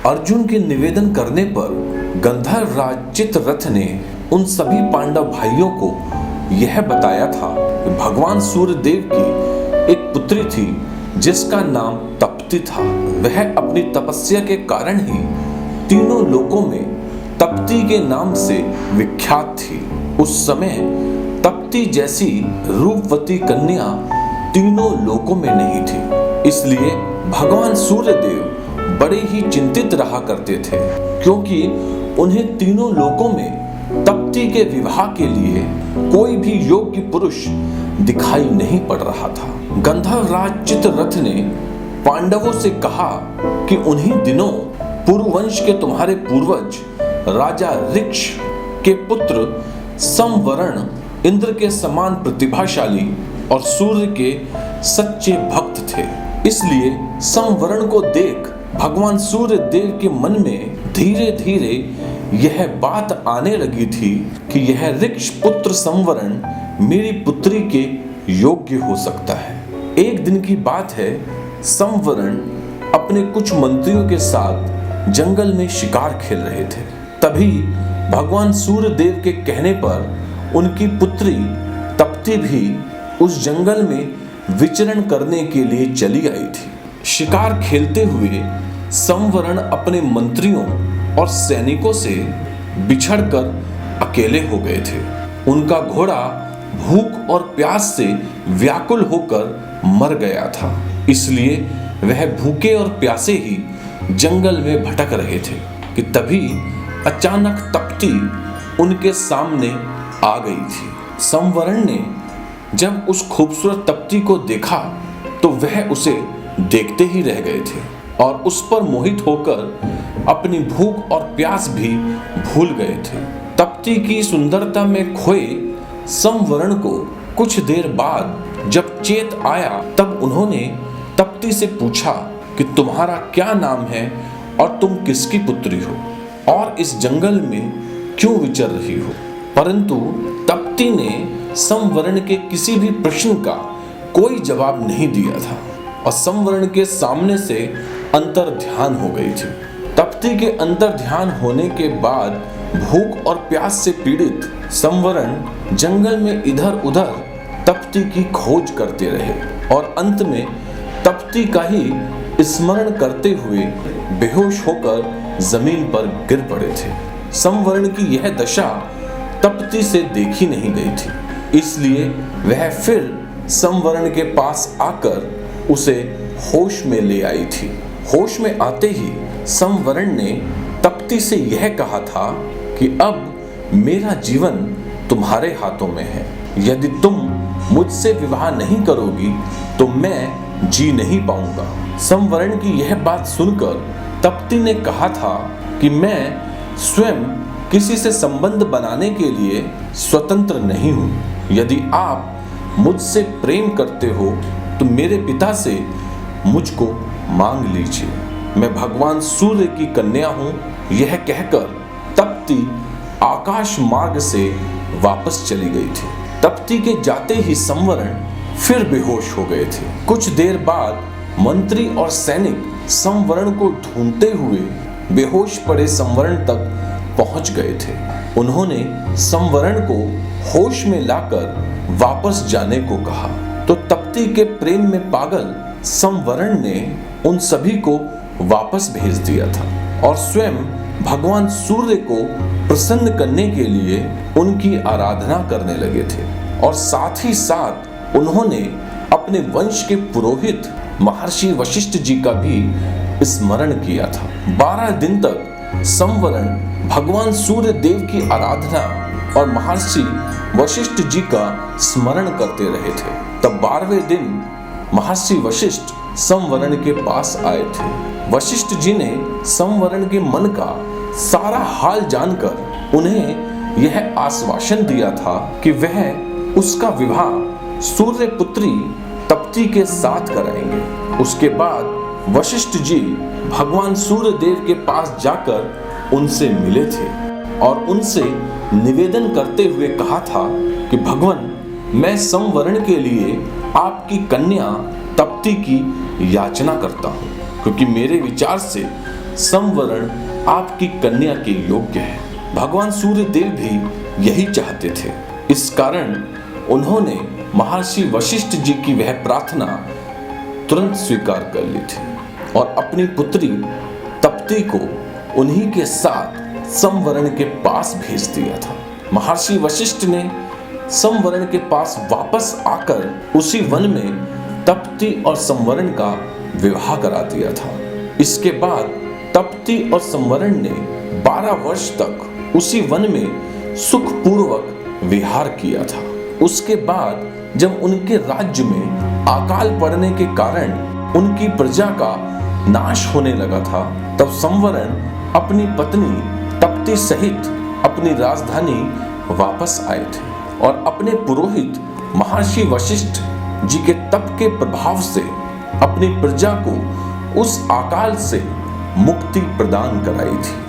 अर्जुन के निवेदन करने पर गंधर्व राज चित्ररथ ने उन सभी पांडव भाइयों को यह बताया था कि भगवान सूर्यदेव की एक पुत्री थी जिसका नाम तप्ती था। वह अपनी तपस्या के कारण ही तीनों लोकों में तप्ती के नाम से विख्यात थी। उस समय तप्ती जैसी रूपवती कन्या तीनों लोकों में नहीं थी, इसलिए भगवान सूर्यदेव बड़े ही चिंतित रहा करते थे, क्योंकि उन्हें तीनों लोकों में तप्ती के विवाह के लिए कोई भी योग्य पुरुष दिखाई नहीं पड़ रहा था। गंधर्व राज चित्ररथ ने पांडवों से कहा कि उन्हीं दिनों पुरुवंश के तुम्हारे पूर्वज राजा ऋक्ष के पुत्र संवरण इंद्र के समान प्रतिभाशाली और सूर्य के सच्चे भक्त थे। इसलिए संवरण को देख भगवान सूर्य देव के मन में धीरे धीरे यह बात आने लगी थी कि यह ऋक्ष पुत्र संवरण मेरी पुत्री के योग्य हो सकता है। एक दिन की बात है, संवरण अपने कुछ मंत्रियों के साथ जंगल में शिकार खेल रहे थे। तभी भगवान सूर्य देव के कहने पर उनकी पुत्री तप्ती भी उस जंगल में विचरण करने के लिए चली आई थी। शिकार खेलते हुए संवरण अपने मंत्रियों और सैनिकों से बिछड़कर अकेले हो गए थे। उनका घोड़ा भूख और प्यास से व्याकुल होकर मर गया था, इसलिए वह भूखे और प्यासे ही जंगल में भटक रहे थे कि तभी अचानक तप्ती उनके सामने आ गई थी। संवरण ने जब उस खूबसूरत तप्ती को देखा तो वह उसे देखते ही रह गए थे और उस पर मोहित होकर अपनी भूख और प्यास भी भूल गए थे। तप्ती की सुंदरता में खोए संवरण को कुछ देर बाद जब चेत आया तब उन्होंने तप्ती से पूछा कि तुम्हारा क्या नाम है और तुम किसकी पुत्री हो और इस जंगल में क्यों विचर रही हो। परंतु तप्ती ने संवरण के किसी भी प्रश्न का कोई जवाब नहीं दिया था और संवरण के सामने से अंतर ध्यान हो गई थी। तप्ती के अंतर ध्यान होने के बाद भूख और प्यास से पीड़ित संवरण जंगल में इधर उधर तप्ती की खोज करते रहे और अंत में तप्ती का ही स्मरण करते हुए बेहोश होकर जमीन पर गिर पड़े थे। संवरण की यह दशा तप्ती से देखी नहीं गई थी, इसलिए वह फिर संवरण के पास आकर उसे होश में ले आई थी। होश में आते ही संवरण ने तप्ती से यह कहा था कि अब मेरा जीवन तुम्हारे हाथों में है। यदि तुम मुझसे विवाह नहीं करोगी तो मैं जी नहीं पाऊंगा। संवरण की यह बात सुनकर तप्ती ने कहा था कि मैं स्वयं किसी से संबंध बनाने के लिए स्वतंत्र नहीं हूँ। यदि आप मुझसे प्रेम करते हो तो मेरे पिता से मुझको मांग लीजिए, मैं भगवान सूर्य की कन्या हूँ। यह कहकर तप्ती आकाश मार्ग से वापस चली गई थी। तप्ती के जाते ही संवरण फिर बेहोश हो गए थे। कुछ देर बाद मंत्री और सैनिक संवरण को ढूंढते हुए बेहोश पड़े संवरण तक पहुंच गए थे। उन्होंने संवरण को होश में लाकर वापस जाने को कहा तो तप्ती के प्रेम में पागल संवरण ने उन सभी को वापस भेज दिया था और स्वयं भगवान सूर्य को प्रसन्न करने के लिए उनकी आराधना करने लगे थे और साथ ही साथ उन्होंने अपने वंश के पुरोहित महर्षि वशिष्ठ जी का भी स्मरण किया था। 12 दिन तक संवरण भगवान सूर्य देव की आराधना और महर्षि वशिष्ठ जी का स्मरण करते रहे थे। तब 12वें दिन महर्षि वशिष्ठ संवरण के पास आए थे। वशिष्ठ जी ने संवरण के मन का सारा हाल जानकर उन्हें यह आश्वासन दिया था कि वह उसका विवाह सूर्य पुत्री तप्ती के साथ कराएंगे। उसके बाद वशिष्ठ जी भगवान सूर्य देव के पास जाकर उनसे मिले थे और उनसे निवेदन करते हुए कहा था कि भगवान, मैं संवरण के लिए आपकी कन्या तप्ती की याचना करता हूँ, क्योंकि मेरे विचार से संवरण आपकी कन्या के योग्य है। भगवान सूर्य देव भी यही चाहते थे। इस कारण उन्होंने महर्षि वशिष्ठ जी की वह प्रार्थना तुरंत स्वीकार कर ली थी और अपनी पुत्री तप्ती को उन्हीं के साथ संवरण के पास भेज दिया था। महर्षि वशिष्ठ ने संवरण के पास वापस आकर उसी वन में तप्ती और संवरण का विवाह करा दिया था। इसके बाद तप्ती और संवरण ने 12 वर्ष तक उसी वन में सुखपूर्वक विहार किया था। उसके बाद जब उनके राज्य में अकाल पड़ने के कारण उनकी प्रजा का नाश होने लगा था, तब संवरण अपनी पत्नी तप्ती सहित अपनी राजधानी वापस आए थे और अपने पुरोहित महर्षि वशिष्ठ जी के तप के प्रभाव से अपनी प्रजा को उस अकाल से मुक्ति प्रदान कराई थी।